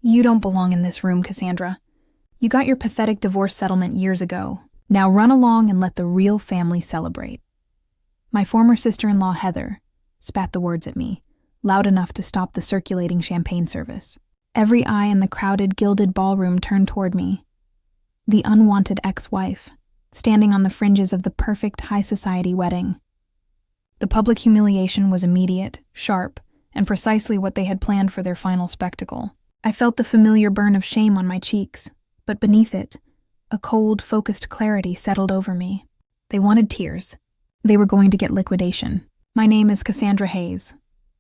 You don't belong in this room, Cassandra. You got your pathetic divorce settlement years ago. Now run along and let the real family celebrate. My former sister-in-law, Heather, spat the words at me, loud enough to stop the circulating champagne service. Every eye in the crowded, gilded ballroom turned toward me. The unwanted ex-wife, standing on the fringes of the perfect high society wedding. The public humiliation was immediate, sharp, and precisely what they had planned for their final spectacle. I felt the familiar burn of shame on my cheeks, but beneath it, a cold, focused clarity settled over me. They wanted tears. They were going to get liquidation. My name is Cassandra Hayes.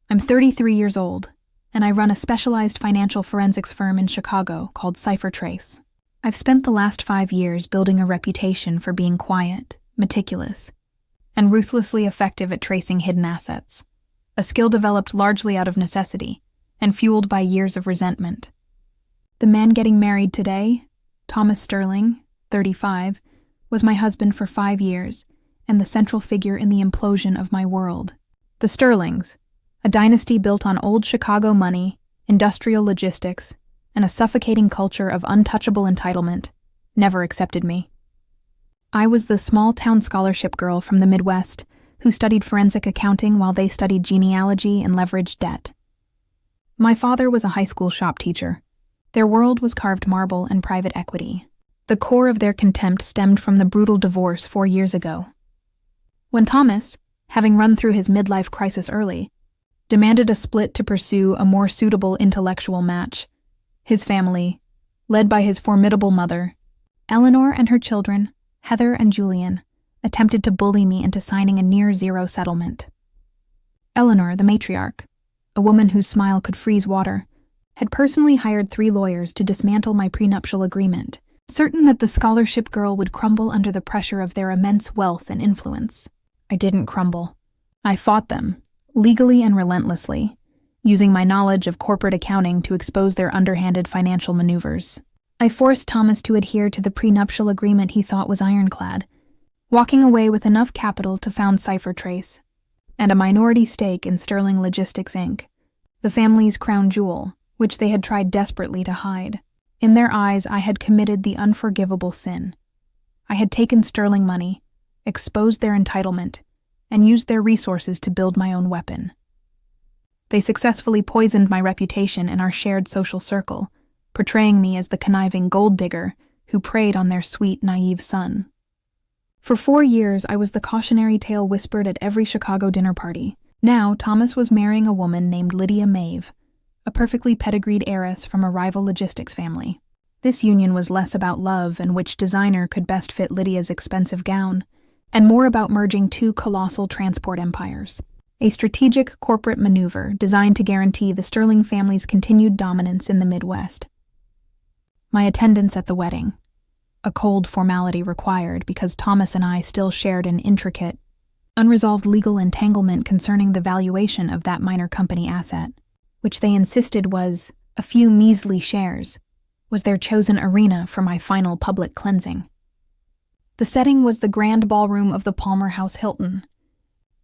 I'm 33 years old, and I run a specialized financial forensics firm in Chicago called CipherTrace. I've spent the last 5 years building a reputation for being quiet, meticulous, and ruthlessly effective at tracing hidden assets, a skill developed largely out of necessity and fueled by years of resentment. The man getting married today, Thomas Sterling, 35, was my husband for 5 years and the central figure in the implosion of my world. The Sterlings, a dynasty built on old Chicago money, industrial logistics, and a suffocating culture of untouchable entitlement, never accepted me. I was the small-town scholarship girl from the Midwest who studied forensic accounting while they studied genealogy and leveraged debt. My father was a high school shop teacher. Their world was carved marble and private equity. The core of their contempt stemmed from the brutal divorce 4 years ago. When Thomas, having run through his midlife crisis early, demanded a split to pursue a more suitable intellectual match, his family, led by his formidable mother, Eleanor, and her children, Heather and Julian, attempted to bully me into signing a near-zero settlement. Eleanor, the matriarch, a woman whose smile could freeze water, had personally hired 3 lawyers to dismantle my prenuptial agreement, certain that the scholarship girl would crumble under the pressure of their immense wealth and influence. I didn't crumble. I fought them, legally and relentlessly, using my knowledge of corporate accounting to expose their underhanded financial maneuvers. I forced Thomas to adhere to the prenuptial agreement he thought was ironclad, walking away with enough capital to found CipherTrace, and a minority stake in Sterling Logistics, Inc., the family's crown jewel, which they had tried desperately to hide. In their eyes, I had committed the unforgivable sin. I had taken Sterling money, exposed their entitlement, and used their resources to build my own weapon. They successfully poisoned my reputation in our shared social circle, portraying me as the conniving gold digger who preyed on their sweet, naive son. For 4 years, I was the cautionary tale whispered at every Chicago dinner party. Now, Thomas was marrying a woman named Lydia Maeve, a perfectly pedigreed heiress from a rival logistics family. This union was less about love and which designer could best fit Lydia's expensive gown, and more about merging 2 colossal transport empires. A strategic corporate maneuver designed to guarantee the Sterling family's continued dominance in the Midwest. My attendance at the wedding, a cold formality required because Thomas and I still shared an intricate, unresolved legal entanglement concerning the valuation of that minor company asset, which they insisted was a few measly shares, was their chosen arena for my final public cleansing. The setting was the grand ballroom of the Palmer House Hilton.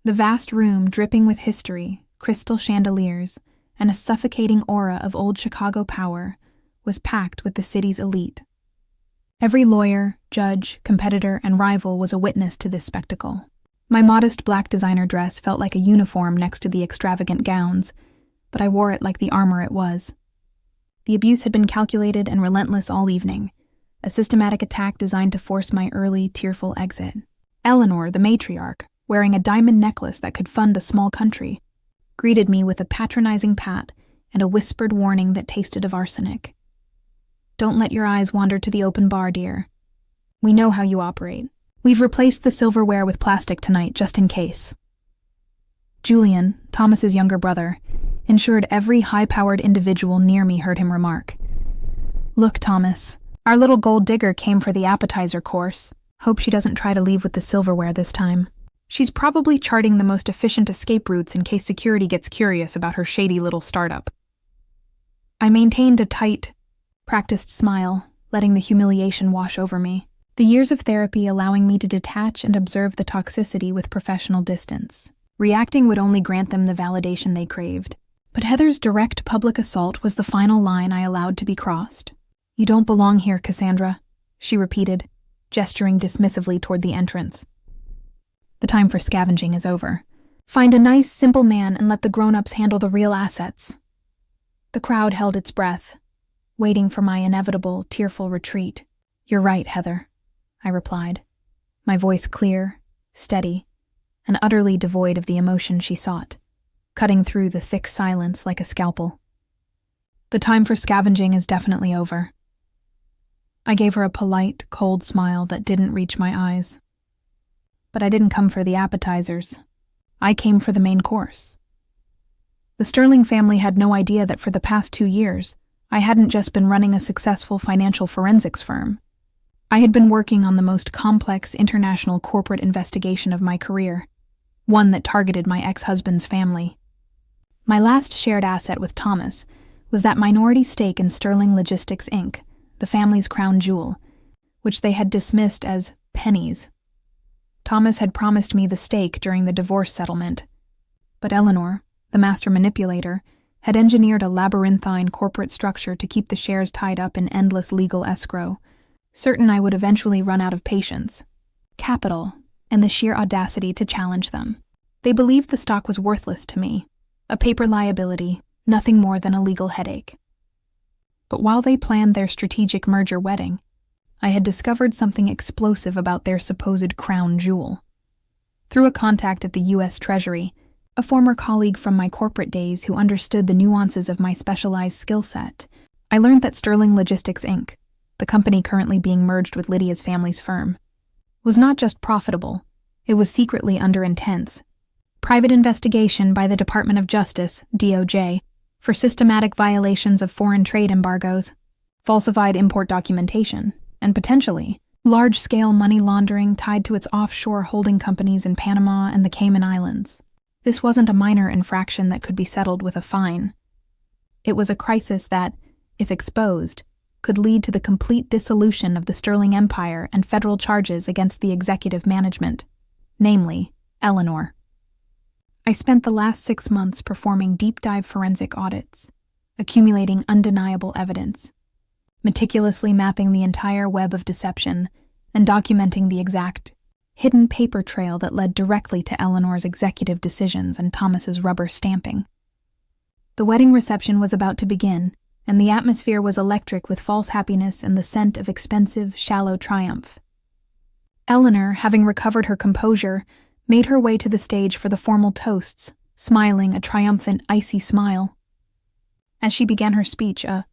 The vast room dripping with history, crystal chandeliers, and a suffocating aura of old Chicago power was packed with the city's elite. Every lawyer, judge, competitor, and rival was a witness to this spectacle. My modest black designer dress felt like a uniform next to the extravagant gowns, but I wore it like the armor it was. The abuse had been calculated and relentless all evening, a systematic attack designed to force my early, tearful exit. Eleanor, the matriarch, wearing a diamond necklace that could fund a small country, greeted me with a patronizing pat and a whispered warning that tasted of arsenic. "Don't let your eyes wander to the open bar, dear. We know how you operate. We've replaced the silverware with plastic tonight, just in case." Julian, Thomas's younger brother, ensured every high-powered individual near me heard him remark, "Look, Thomas, our little gold digger came for the appetizer course. Hope she doesn't try to leave with the silverware this time. She's probably charting the most efficient escape routes in case security gets curious about her shady little startup." I maintained a tight, practiced smile, letting the humiliation wash over me. The years of therapy allowing me to detach and observe the toxicity with professional distance. Reacting would only grant them the validation they craved. But Heather's direct public assault was the final line I allowed to be crossed. "You don't belong here, Cassandra," she repeated, gesturing dismissively toward the entrance. "The time for scavenging is over. Find a nice, simple man and let the grown-ups handle the real assets." The crowd held its breath, waiting for my inevitable, tearful retreat. "You're right, Heather," I replied, my voice clear, steady, and utterly devoid of the emotion she sought, cutting through the thick silence like a scalpel. "The time for scavenging is definitely over." I gave her a polite, cold smile that didn't reach my eyes. But I didn't come for the appetizers. I came for the main course. The Sterling family had no idea that for the past 2 years, I hadn't just been running a successful financial forensics firm. I had been working on the most complex international corporate investigation of my career, one that targeted my ex-husband's family. My last shared asset with Thomas was that minority stake in Sterling Logistics, Inc., the family's crown jewel, which they had dismissed as pennies. Thomas had promised me the stake during the divorce settlement, but Eleanor, the master manipulator, had engineered a labyrinthine corporate structure to keep the shares tied up in endless legal escrow, certain I would eventually run out of patience, capital, and the sheer audacity to challenge them. They believed the stock was worthless to me, a paper liability, nothing more than a legal headache. But while they planned their strategic merger wedding, I had discovered something explosive about their supposed crown jewel. Through a contact at the U.S. Treasury, a former colleague from my corporate days who understood the nuances of my specialized skill set, I learned that Sterling Logistics, Inc., the company currently being merged with Lydia's family's firm, was not just profitable, it was secretly under intense private investigation by the Department of Justice, DOJ, for systematic violations of foreign trade embargoes, falsified import documentation, and potentially large-scale money laundering tied to its offshore holding companies in Panama and the Cayman Islands. This wasn't a minor infraction that could be settled with a fine. It was a crisis that, if exposed, could lead to the complete dissolution of the Sterling Empire and federal charges against the executive management, namely, Eleanor. I spent the last 6 months performing deep-dive forensic audits, accumulating undeniable evidence, meticulously mapping the entire web of deception, and documenting the exact, hidden paper trail that led directly to Eleanor's executive decisions and Thomas's rubber stamping. The wedding reception was about to begin, and the atmosphere was electric with false happiness and the scent of expensive, shallow triumph. Eleanor, having recovered her composure, made her way to the stage for the formal toasts, smiling a triumphant, icy smile. As she began her speech, a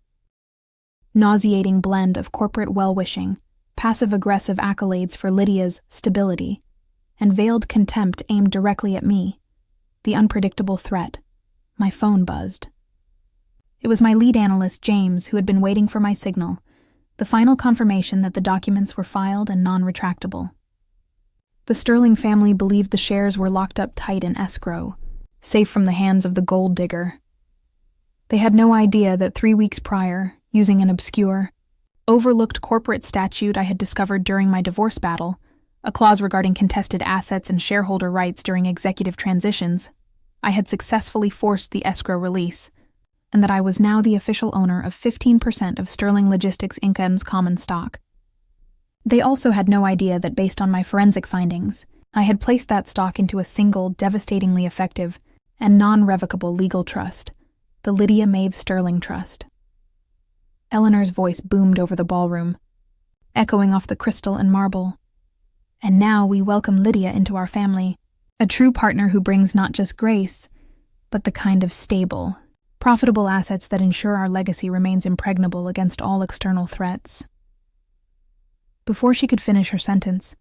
nauseating blend of corporate well-wishing, passive-aggressive accolades for Lydia's stability, and veiled contempt aimed directly at me, the unpredictable threat. My phone buzzed. It was my lead analyst, James, who had been waiting for my signal, the final confirmation that the documents were filed and non-retractable. The Sterling family believed the shares were locked up tight in escrow, safe from the hands of the gold digger. They had no idea that 3 weeks prior, using an obscure, overlooked corporate statute I had discovered during my divorce battle, a clause regarding contested assets and shareholder rights during executive transitions, I had successfully forced the escrow release, and that I was now the official owner of 15% of Sterling Logistics Inc.'s common stock. They also had no idea that based on my forensic findings, I had placed that stock into a single, devastatingly effective, and non-revocable legal trust, the Lydia Maeve Sterling Trust. Eleanor's voice boomed over the ballroom, echoing off the crystal and marble. "And now we welcome Lydia into our family, a true partner who brings not just grace, but the kind of stable, profitable assets that ensure our legacy remains impregnable against all external threats." Before she could finish her sentence,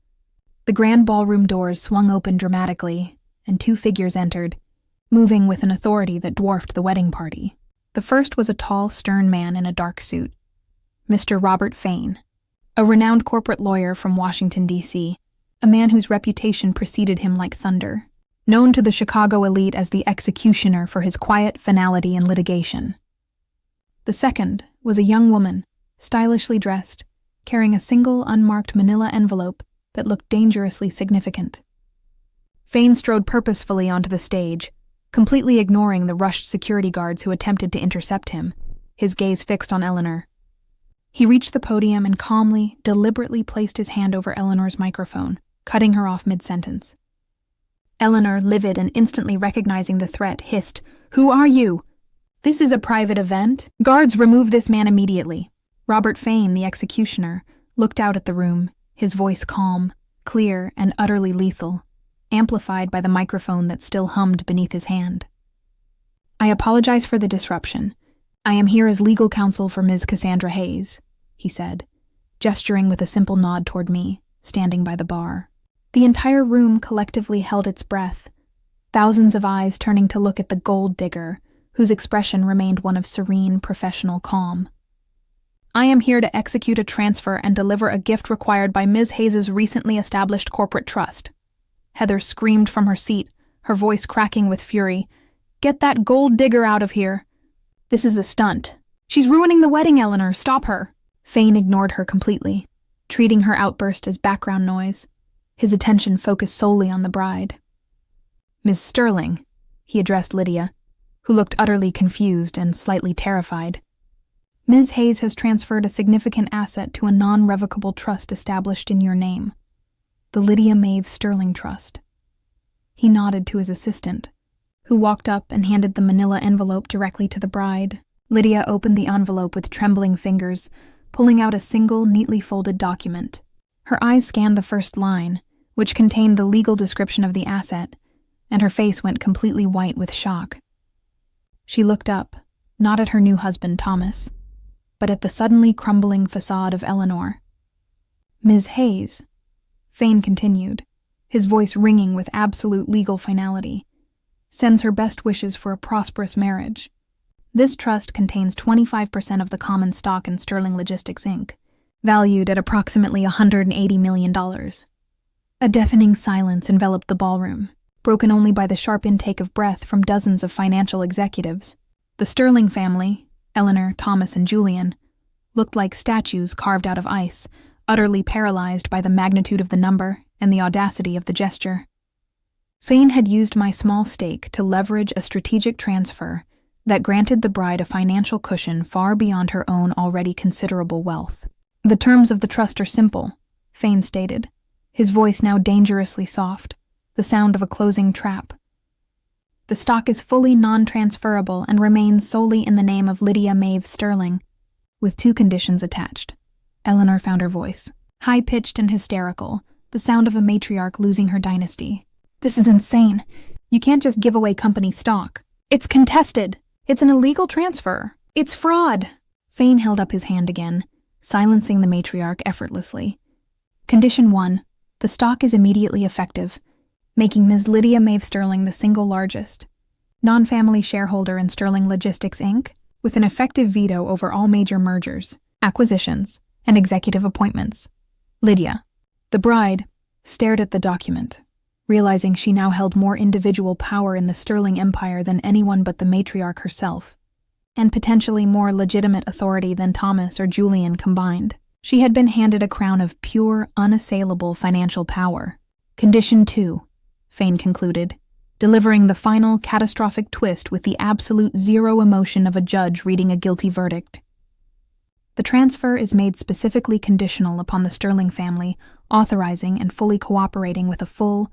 the grand ballroom doors swung open dramatically, and 2 figures entered, moving with an authority that dwarfed the wedding party. The first was a tall, stern man in a dark suit, Mr. Robert Fane, a renowned corporate lawyer from Washington, D.C., a man whose reputation preceded him like thunder, known to the Chicago elite as the executioner for his quiet finality in litigation. The second was a young woman, stylishly dressed, carrying a single unmarked manila envelope that looked dangerously significant. Fane strode purposefully onto the stage, completely ignoring the rushed security guards who attempted to intercept him, his gaze fixed on Eleanor. He reached the podium and calmly, deliberately placed his hand over Eleanor's microphone, cutting her off mid-sentence. Eleanor, livid and instantly recognizing the threat, hissed, "Who are you?" "This is a private event. Guards, remove this man immediately." Robert Fane, the executioner, looked out at the room, his voice calm, clear, and utterly lethal, amplified by the microphone that still hummed beneath his hand. "I apologize for the disruption. I am here as legal counsel for Ms. Cassandra Hayes," he said, gesturing with a simple nod toward me, standing by the bar. The entire room collectively held its breath, thousands of eyes turning to look at the gold digger, whose expression remained one of serene, professional calm. "I am here to execute a transfer and deliver a gift required by Ms. Hayes' recently established corporate trust." Heather screamed from her seat, her voice cracking with fury. "Get that gold digger out of here. This is a stunt. She's ruining the wedding, Eleanor. Stop her." Fane ignored her completely, treating her outburst as background noise, his attention focused solely on the bride. "Ms. Sterling," he addressed Lydia, who looked utterly confused and slightly terrified. "Ms. Hayes has transferred a significant asset to a non-revocable trust established in your name, the Lydia Maeve Sterling Trust." He nodded to his assistant, who walked up and handed the manila envelope directly to the bride. Lydia opened the envelope with trembling fingers, pulling out a single, neatly folded document. Her eyes scanned the first line, which contained the legal description of the asset, and her face went completely white with shock. She looked up, not at her new husband, Thomas, but at the suddenly crumbling facade of Eleanor. "Ms. Hayes," Fane continued, his voice ringing with absolute legal finality, "sends her best wishes for a prosperous marriage. This trust contains 25% of the common stock in Sterling Logistics, Inc., valued at approximately $180 million. A deafening silence enveloped the ballroom, broken only by the sharp intake of breath from dozens of financial executives. The Sterling family, Eleanor, Thomas, and Julian, looked like statues carved out of ice, utterly paralyzed by the magnitude of the number and the audacity of the gesture. Fane had used my small stake to leverage a strategic transfer that granted the bride a financial cushion far beyond her own already considerable wealth. "The terms of the trust are simple," Fane stated, his voice now dangerously soft, the sound of a closing trap. "The stock is fully non-transferable and remains solely in the name of Lydia Maeve Sterling, with 2 conditions attached." Eleanor found her voice, high-pitched and hysterical, the sound of a matriarch losing her dynasty. "This is insane. You can't just give away company stock. It's contested. It's an illegal transfer. It's fraud." Fane held up his hand again, silencing the matriarch effortlessly. "Condition 1. The stock is immediately effective, making Ms. Lydia Maeve Sterling the single largest non-family shareholder in Sterling Logistics, Inc., with an effective veto over all major mergers, acquisitions, and executive appointments. Lydia." The bride stared at the document, realizing she now held more individual power in the Sterling Empire than anyone but the matriarch herself, and potentially more legitimate authority than Thomas or Julian combined. She had been handed a crown of pure, unassailable financial power. "Condition 2, Fane concluded, delivering the final catastrophic twist with the absolute zero emotion of a judge reading a guilty verdict. "The transfer is made specifically conditional upon the Sterling family authorizing and fully cooperating with a full,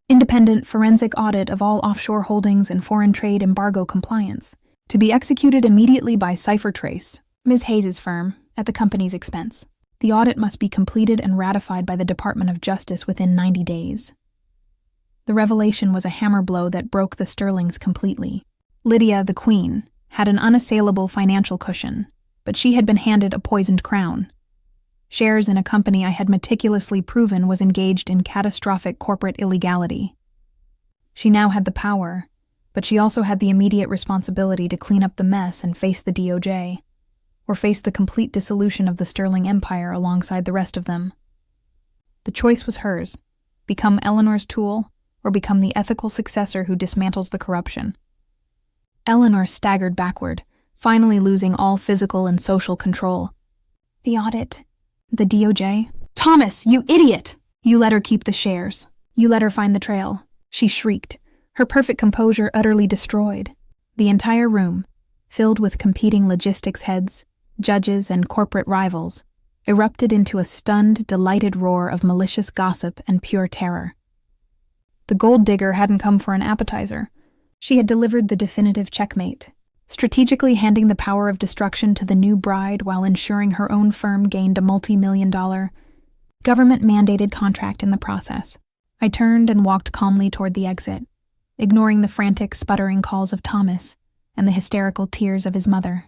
independent forensic audit of all offshore holdings and foreign trade embargo compliance, to be executed immediately by CipherTrace, Ms. Hayes' firm, at the company's expense. The audit must be completed and ratified by the Department of Justice within 90 days. The revelation was a hammer blow that broke the Sterlings completely. Lydia, the queen, had an unassailable financial cushion, but she had been handed a poisoned crown. Shares in a company I had meticulously proven was engaged in catastrophic corporate illegality. She now had the power, but she also had the immediate responsibility to clean up the mess and face the DOJ, or face the complete dissolution of the Sterling Empire alongside the rest of them. The choice was hers: become Eleanor's tool, or become the ethical successor who dismantles the corruption. Eleanor staggered backward, finally losing all physical and social control. "The audit, the DOJ. Thomas, you idiot! You let her keep the shares. You let her find the trail," she shrieked, her perfect composure utterly destroyed. The entire room, filled with competing logistics heads, judges, and corporate rivals, erupted into a stunned, delighted roar of malicious gossip and pure terror. The gold digger hadn't come for an appetizer. She had delivered the definitive checkmate, strategically handing the power of destruction to the new bride while ensuring her own firm gained a multi-million-dollar, government-mandated contract in the process. I turned and walked calmly toward the exit, ignoring the frantic, sputtering calls of Thomas and the hysterical tears of his mother.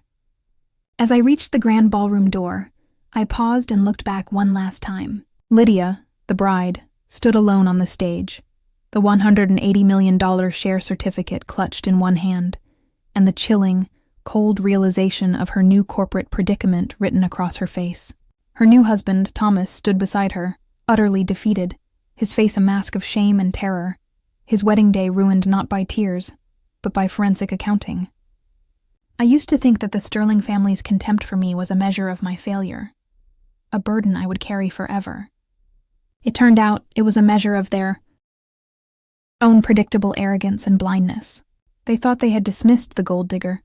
As I reached the grand ballroom door, I paused and looked back one last time. Lydia, the bride, stood alone on the stage, the $180 million share certificate clutched in one hand, and the chilling, cold realization of her new corporate predicament written across her face. Her new husband, Thomas, stood beside her, utterly defeated, his face a mask of shame and terror, his wedding day ruined not by tears, but by forensic accounting. I used to think that the Sterling family's contempt for me was a measure of my failure, a burden I would carry forever. It turned out it was a measure of their own predictable arrogance and blindness. They thought they had dismissed the gold digger.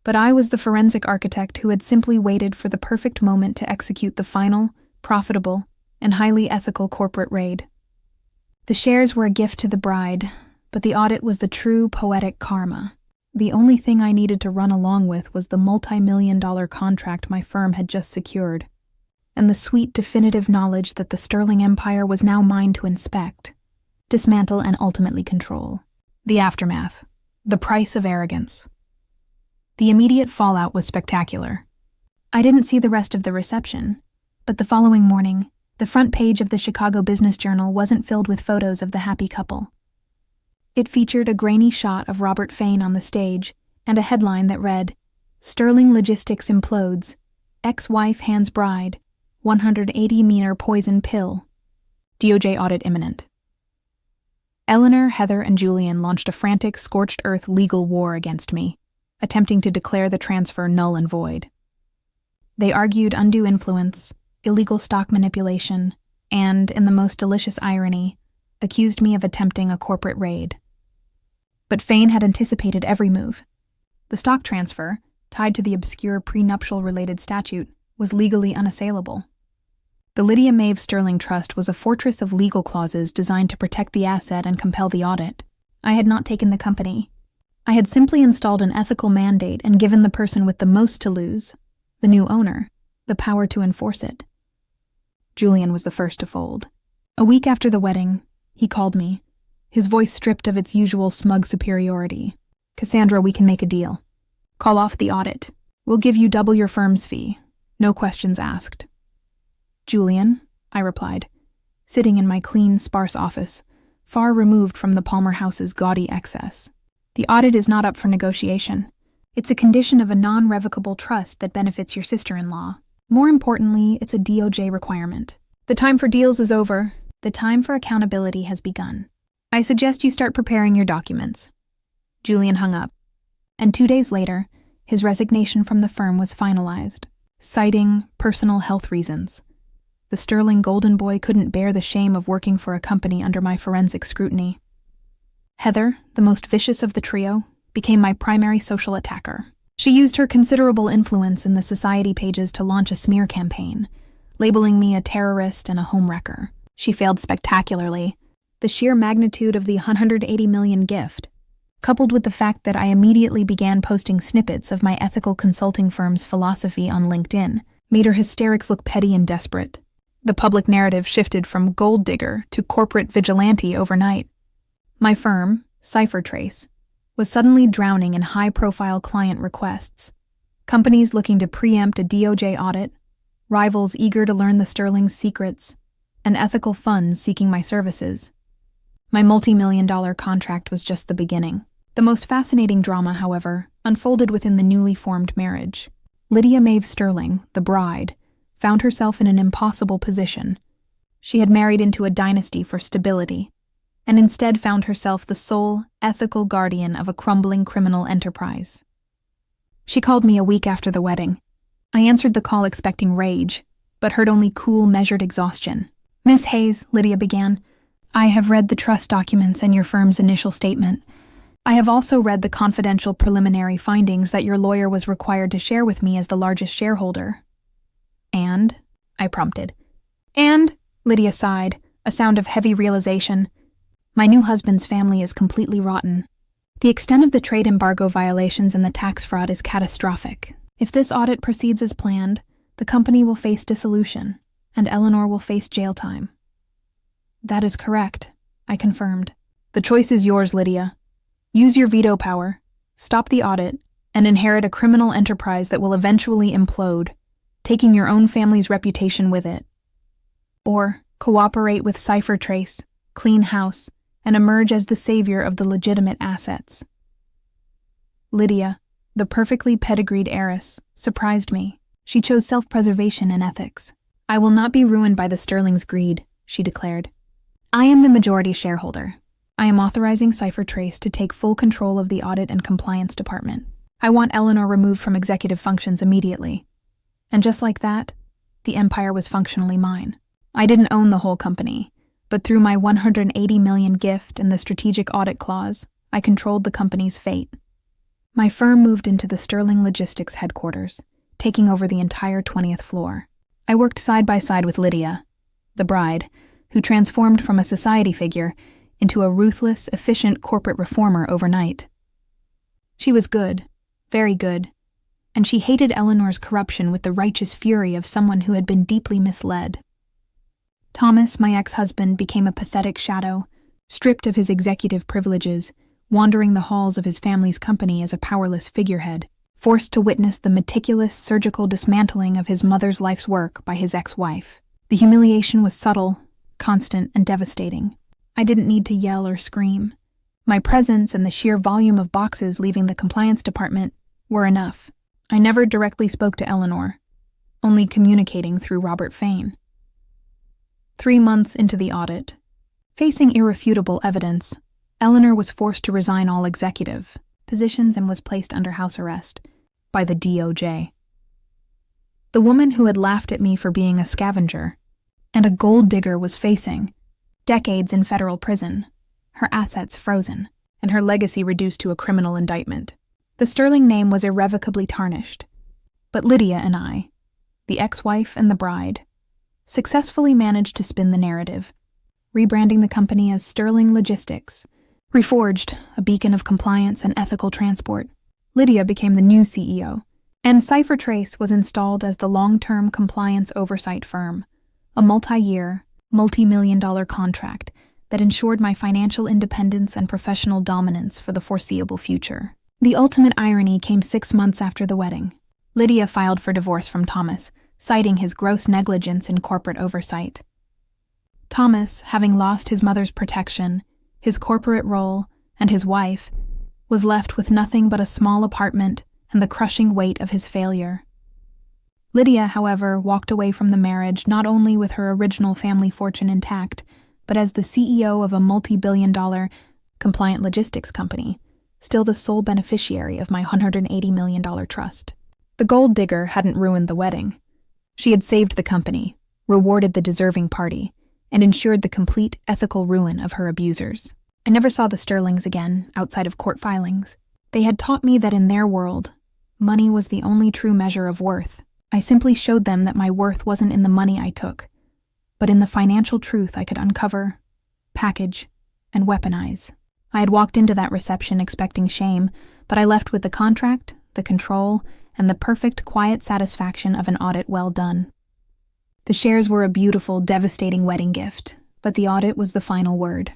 But I was the forensic architect who had simply waited for the perfect moment to execute the final, profitable, and highly ethical corporate raid. The shares were a gift to the bride, but the audit was the true poetic karma. The only thing I needed to run along with was the multi-million-dollar contract my firm had just secured, and the sweet definitive knowledge that the Sterling Empire was now mine to inspect, dismantle, and ultimately control. The aftermath. The price of arrogance. The immediate fallout was spectacular. I didn't see the rest of the reception, but the following morning, the front page of the Chicago Business Journal wasn't filled with photos of the happy couple. It featured a grainy shot of Robert Fane on the stage and a headline that read, "Sterling Logistics implodes. Ex-wife hands bride. 180-meter poison pill. DOJ audit imminent." Eleanor, Heather, and Julian launched a frantic, scorched-earth legal war against me, attempting to declare the transfer null and void. They argued undue influence, illegal stock manipulation, and, in the most delicious irony, accused me of attempting a corporate raid. But Fane had anticipated every move. The stock transfer, tied to the obscure prenuptial-related statute, was legally unassailable. The Lydia Maeve Sterling Trust was a fortress of legal clauses designed to protect the asset and compel the audit. I had not taken the company. I had simply installed an ethical mandate and given the person with the most to lose, the new owner, the power to enforce it. Julian was the first to fold. A week after the wedding, he called me, his voice stripped of its usual smug superiority. "Cassandra, we can make a deal. Call off the audit. We'll give you double your firm's fee. No questions asked." "Julian," I replied, sitting in my clean, sparse office, far removed from the Palmer house's gaudy excess. "The audit is not up for negotiation. It's a condition of a non-revocable trust that benefits your sister-in-law. More importantly, it's a DOJ requirement. The time for deals is over. The time for accountability has begun. I suggest you start preparing your documents." Julian hung up, and 2 days later, his resignation from the firm was finalized, citing personal health reasons. The Sterling Golden Boy couldn't bear the shame of working for a company under my forensic scrutiny. Heather, the most vicious of the trio, became my primary social attacker. She used her considerable influence in the society pages to launch a smear campaign, labeling me a terrorist and a homewrecker. She failed spectacularly. The sheer magnitude of the $180 million gift, coupled with the fact that I immediately began posting snippets of my ethical consulting firm's philosophy on LinkedIn, made her hysterics look petty and desperate. The public narrative shifted from gold digger to corporate vigilante overnight. My firm, CipherTrace, was suddenly drowning in high-profile client requests, companies looking to preempt a DOJ audit, rivals eager to learn the Sterling's secrets, and ethical funds seeking my services. My multi-million-dollar contract was just the beginning. The most fascinating drama, however, unfolded within the newly formed marriage. Lydia Maeve Sterling, the bride, found herself in an impossible position. She had married into a dynasty for stability, and instead found herself the sole, ethical guardian of a crumbling criminal enterprise. She called me a week after the wedding. I answered the call expecting rage, but heard only cool, measured exhaustion. "Miss Hayes," Lydia began, I have read the trust documents and your firm's initial statement. I have also read the confidential preliminary findings that your lawyer was required to share with me as the largest shareholder. And? I prompted. And? Lydia sighed, a sound of heavy realization. My new husband's family is completely rotten. The extent of the trade embargo violations and the tax fraud is catastrophic. If this audit proceeds as planned, the company will face dissolution, and Eleanor will face jail time. That is correct, I confirmed. The choice is yours, Lydia. Use your veto power, stop the audit, and inherit a criminal enterprise that will eventually implode, taking your own family's reputation with it. Or cooperate with CipherTrace, clean house, and emerge as the savior of the legitimate assets. Lydia, the perfectly pedigreed heiress, surprised me. She chose self-preservation and ethics. I will not be ruined by the Sterling's greed, she declared. I am the majority shareholder. I am authorizing CipherTrace to take full control of the audit and compliance department. I want Eleanor removed from executive functions immediately. And just like that, the empire was functionally mine. I didn't own the whole company, but through my $180 million gift and the strategic audit clause, I controlled the company's fate. My firm moved into the Sterling Logistics headquarters, taking over the entire 20th floor. I worked side by side with Lydia, the bride, who transformed from a society figure into a ruthless, efficient corporate reformer overnight. She was good, very good, and she hated Eleanor's corruption with the righteous fury of someone who had been deeply misled. Thomas, my ex-husband, became a pathetic shadow, stripped of his executive privileges, wandering the halls of his family's company as a powerless figurehead, forced to witness the meticulous surgical dismantling of his mother's life's work by his ex-wife. The humiliation was subtle, constant, and devastating. I didn't need to yell or scream. My presence and the sheer volume of boxes leaving the compliance department were enough. I never directly spoke to Eleanor, only communicating through Robert Fane. 3 months into the audit, facing irrefutable evidence, Eleanor was forced to resign all executive positions and was placed under house arrest by the DOJ. The woman who had laughed at me for being a scavenger and a gold digger was facing decades in federal prison, her assets frozen, and her legacy reduced to a criminal indictment. The Sterling name was irrevocably tarnished, but Lydia and I, the ex-wife and the bride, successfully managed to spin the narrative, rebranding the company as Sterling Logistics, reforged, a beacon of compliance and ethical transport. Lydia became the new CEO, and CipherTrace was installed as the long-term compliance oversight firm, a multi-year, multi-million-dollar contract that ensured my financial independence and professional dominance for the foreseeable future. The ultimate irony came 6 months after the wedding. Lydia filed for divorce from Thomas, citing his gross negligence in corporate oversight. Thomas, having lost his mother's protection, his corporate role, and his wife, was left with nothing but a small apartment and the crushing weight of his failure. Lydia, however, walked away from the marriage not only with her original family fortune intact, but as the CEO of a multi-billion-dollar compliant logistics company, still the sole beneficiary of my $180 million trust. The gold digger hadn't ruined the wedding. She had saved the company, rewarded the deserving party, and ensured the complete ethical ruin of her abusers. I never saw the Sterlings again, outside of court filings. They had taught me that in their world, money was the only true measure of worth. I simply showed them that my worth wasn't in the money I took, but in the financial truth I could uncover, package, and weaponize. I had walked into that reception expecting shame, but I left with the contract, the control, and the perfect, quiet satisfaction of an audit well done. The shares were a beautiful, devastating wedding gift, but the audit was the final word.